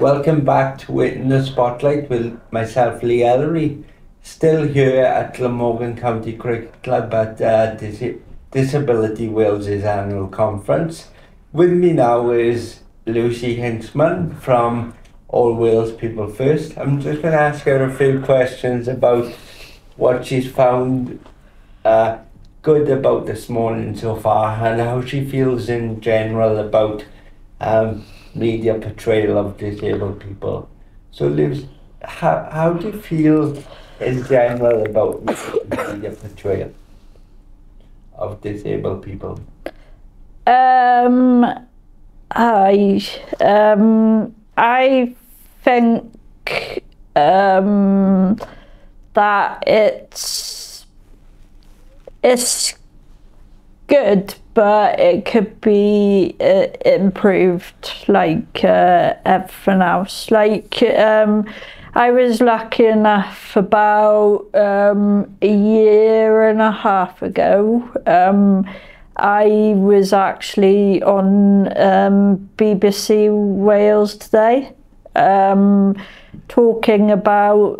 Welcome back to It in the Spotlight with myself, Lee Ellery, still here at Glamorgan County Cricket Club at Disability Wales's annual conference. With me now is Lucy Hinksman from All Wales People First. I'm just going to ask her a few questions about what she's found good about this morning so far and how she feels in general about media portrayal of disabled people. So Liz, how do you feel in general about media portrayal of disabled people? I think that it's good, but it could be improved like everything else. Like I was lucky enough about a year and a half ago. I was actually on BBC Wales Today, talking about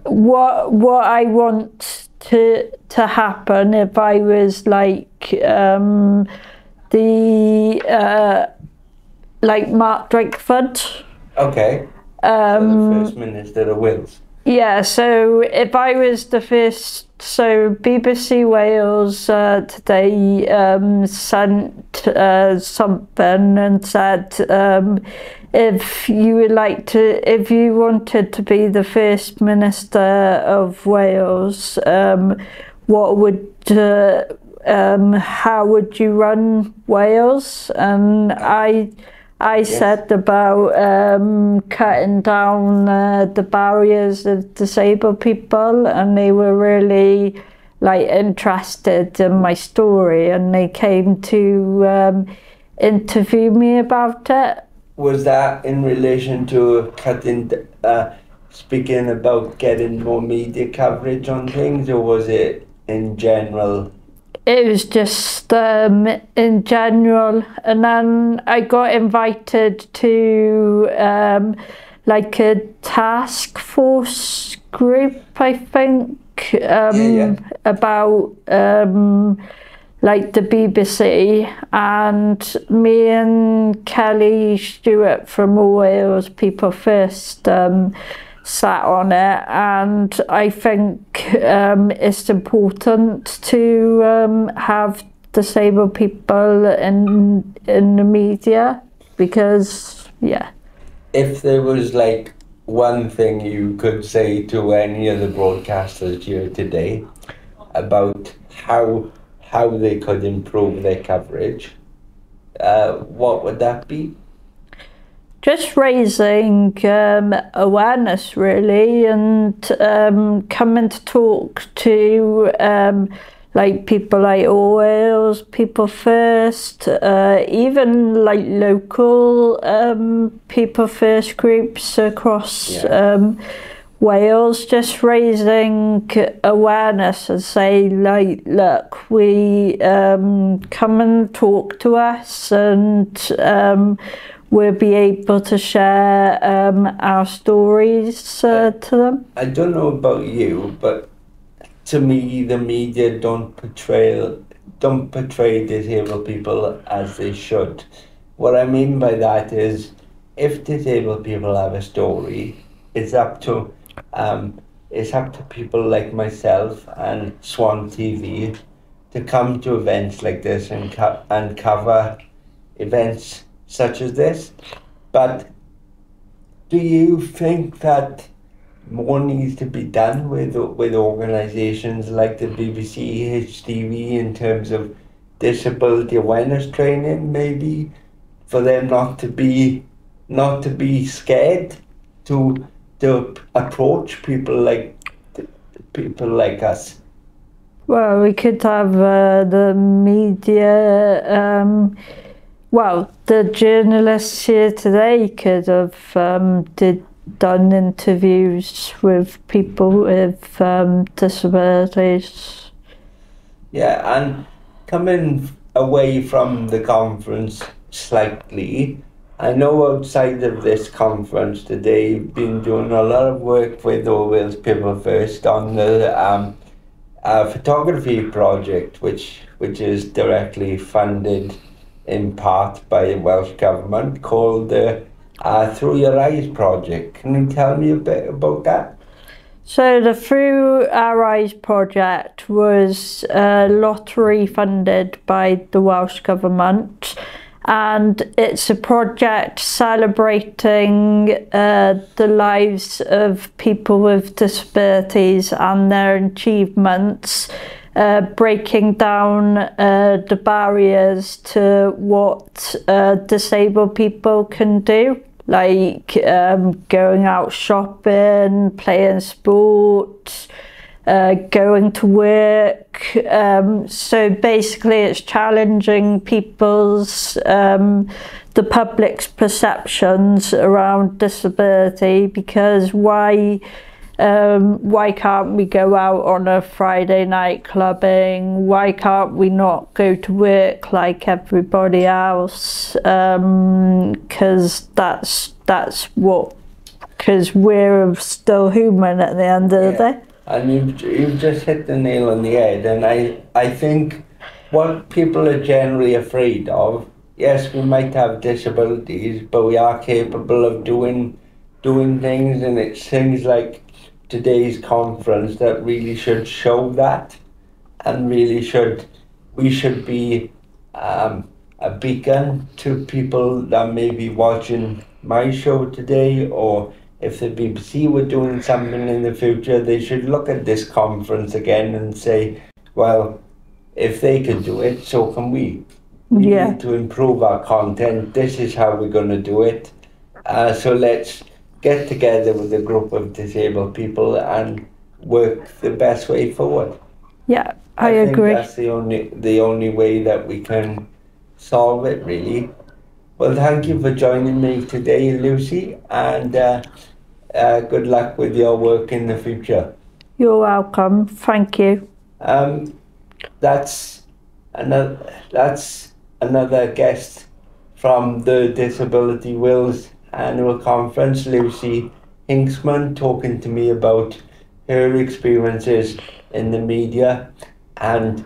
what I want to happen if I was like like Mark Drakeford. Okay. So the First Minister of Wales. Yeah, so if I was the first, so BBC Wales Today sent something and said if you would like to, if you wanted to be the First Minister of Wales, what would, how would you run Wales? And I said about cutting down the barriers of disabled people, and they were really like interested in my story, and they came to interview me about it. Was that in relation to speaking about getting more media coverage on things, or was it in general? It was just in general, and then I got invited to like a task force group, I think, about like the BBC, and me and Kelly Stewart from All Wales People First sat on it, and I think it's important to have disabled people in the media, because if there was like one thing you could say to any of the broadcasters here today about how they could improve their coverage, what would that be? Just raising awareness, really, and coming to talk to like people like All Wales People First, even like local People First groups across Wales, just raising awareness and say, like, look, we come and talk to us, and we'll be able to share our stories to them. I don't know about you, but to me, the media don't portray disabled people as they should. What I mean by that is, if disabled people have a story, it's up to people like myself and SwanTV to come to events like this and cover events such as this. But do you think that more needs to be done with organisations like the BBC, HTV, in terms of disability awareness training, maybe, for them not to be scared to approach people like us? Well, we could have the media. Well, the journalists here today could have done interviews with people with disabilities. Yeah, and coming away from the conference slightly, I know outside of this conference today, you've been doing a lot of work with All Wales People First on the photography project, which is directly funded in part by the Welsh Government, called the Through Your Eyes project. Can you tell me a bit about that? So the Through Our Eyes project was lottery funded by the Welsh Government, and it's a project celebrating the lives of people with disabilities and their achievements, breaking down the barriers to what disabled people can do, like going out shopping, playing sport, going to work. So basically it's challenging people's, the public's perceptions around disability, because why can't we go out on a Friday night clubbing? Why can't we not go to work like everybody else? Because because we're still human at the end of the day. And you've just hit the nail on the head, and I think what people are generally afraid of, yes, we might have disabilities, but we are capable of doing things, and it's things like today's conference that really should show that, and really we should be a beacon to people that may be watching my show today, or if the BBC were doing something in the future, they should look at this conference again and say, well, if they can do it, so can we. We need to improve our content. This is how we're going to do it. So let's get together with a group of disabled people and work the best way forward. Yeah, I agree. That's the only way that we can solve it, really. Well, thank you for joining me today, Lucy, and good luck with your work in the future. You're welcome. Thank you. That's another guest from the Disability Wales annual conference, Lucy Hinksman, talking to me about her experiences in the media and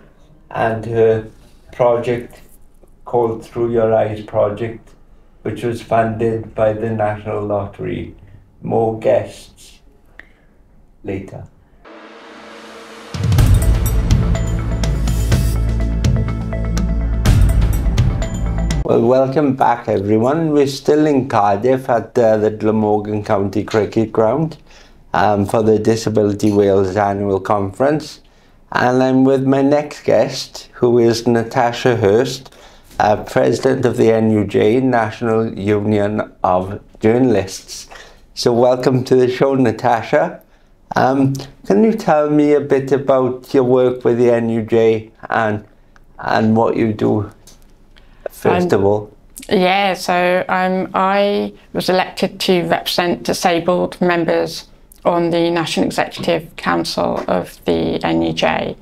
her project called Through Your Eyes project, which was funded by the National Lottery. More guests later. Well, welcome back everyone. We're still in Cardiff at the Glamorgan County Cricket Ground for the Disability Wales annual conference, and I'm with my next guest, who is Natasha Hurst, President of the NUJ, National Union of Journalists. So welcome to the show, Natasha. Can you tell me a bit about your work with the NUJ and what you do, first of all? Yeah, so I was elected to represent disabled members on the National Executive Council of the NUJ.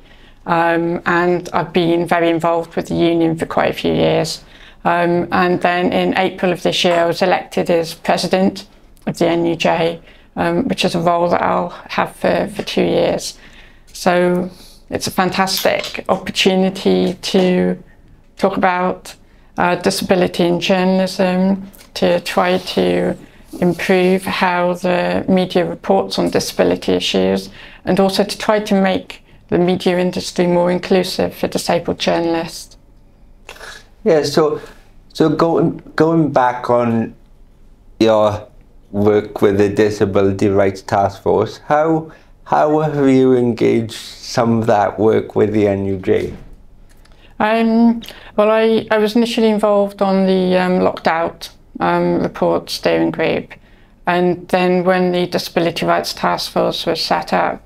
And I've been very involved with the union for quite a few years. And then in April of this year, I was elected as president of the NUJ, which is a role that I'll have for 2 years. So it's a fantastic opportunity to talk about disability in journalism, to try to improve how the media reports on disability issues, and also to try to make the media industry more inclusive for disabled journalists. Yeah, so going back on your work with the Disability Rights Task Force, how have you engaged some of that work with the NUJ? Well, I was initially involved on the Locked Out report steering group, and then when the Disability Rights Task Force was set up,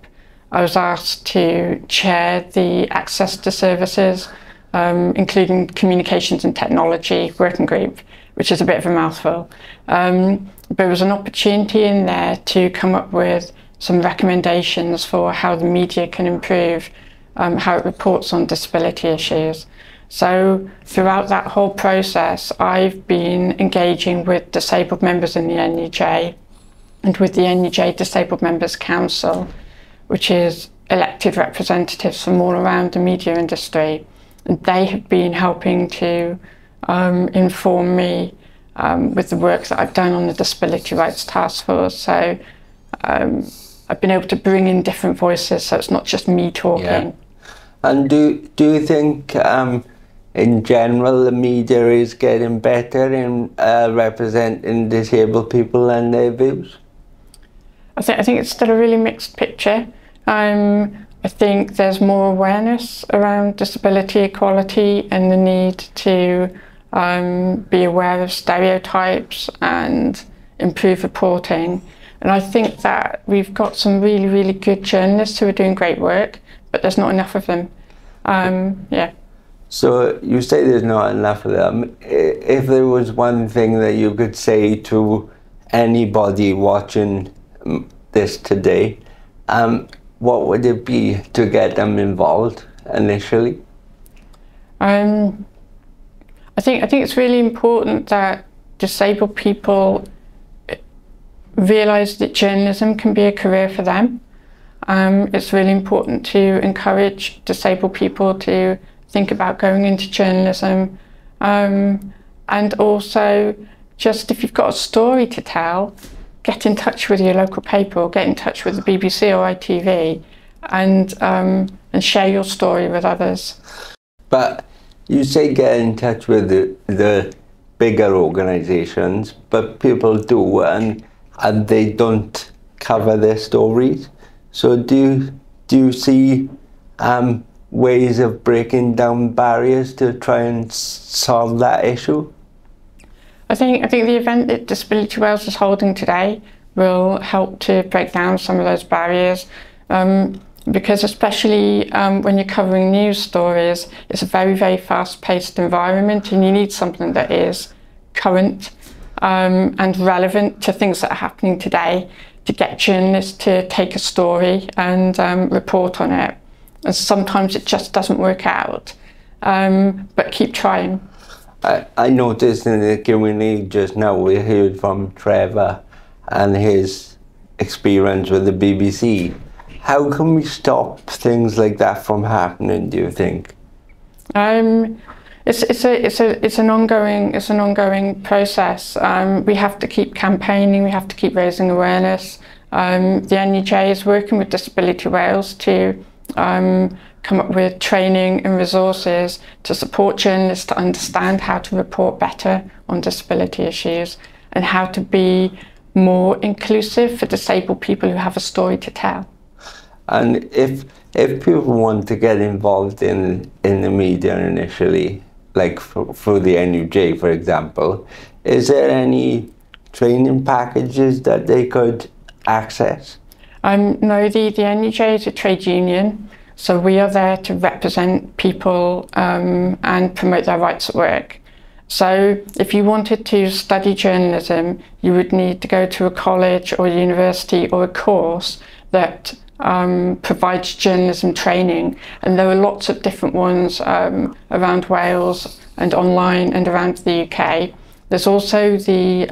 I was asked to chair the Access to Services, including Communications and Technology Working Group, which is a bit of a mouthful. But there was an opportunity in there to come up with some recommendations for how the media can improve how it reports on disability issues. So throughout that whole process, I've been engaging with disabled members in the NUJ and with the NUJ Disabled Members Council, which is elected representatives from all around the media industry. And they have been helping to inform me with the work that I've done on the Disability Rights Task Force. So I've been able to bring in different voices, so it's not just me talking. Yeah. And do you think in general the media is getting better in representing disabled people and their views? I think it's still a really mixed picture. I think there's more awareness around disability equality and the need to be aware of stereotypes and improve reporting. And I think that we've got some really, really good journalists who are doing great work, but there's not enough of them. Yeah. So you say there's not enough of them. If there was one thing that you could say to anybody watching this today, what would it be to get them involved initially? I think it's really important that disabled people realise that journalism can be a career for them. It's really important to encourage disabled people to think about going into journalism, and also just if you've got a story to tell, get in touch with your local paper or get in touch with the BBC or ITV and share your story with others. But you say get in touch with the bigger organisations, but people do, and they don't cover their stories. So do you see ways of breaking down barriers to try and solve that issue? I think the event that Disability Wales is holding today will help to break down some of those barriers, because especially when you're covering news stories, it's a very, very fast-paced environment and you need something that is current and relevant to things that are happening today to get journalists to take a story and report on it. And sometimes it just doesn't work out, but keep trying. I noticed in the Q&A just now we heard from Trevor and his experience with the BBC. How can we stop things like that from happening, do you think? It's an ongoing process. We have to keep campaigning, we have to keep raising awareness. The NUJ is working with Disability Wales to come up with training and resources to support journalists to understand how to report better on disability issues and how to be more inclusive for disabled people who have a story to tell. And if people want to get involved in the media initially, like for the NUJ, for example, is there any training packages that they could access? No, the NUJ is a trade union, so we are there to represent people and promote their rights at work. So if you wanted to study journalism, you would need to go to a college or a university or a course that provides journalism training, and there are lots of different ones around Wales and online and around the UK. There's also the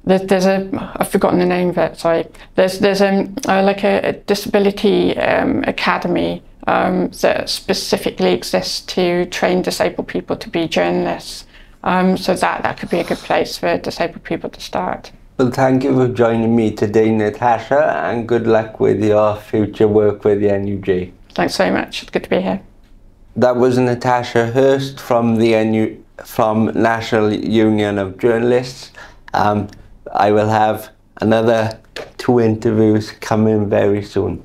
I've forgotten the name of it, sorry. There's like a disability academy that specifically exists to train disabled people to be journalists. So that could be a good place for disabled people to start. Well, thank you for joining me today, Natasha, and good luck with your future work with the NUJ. Thanks so much, it's good to be here. That was Natasha Hurst from from National Union of Journalists. I will have another 2 interviews coming very soon.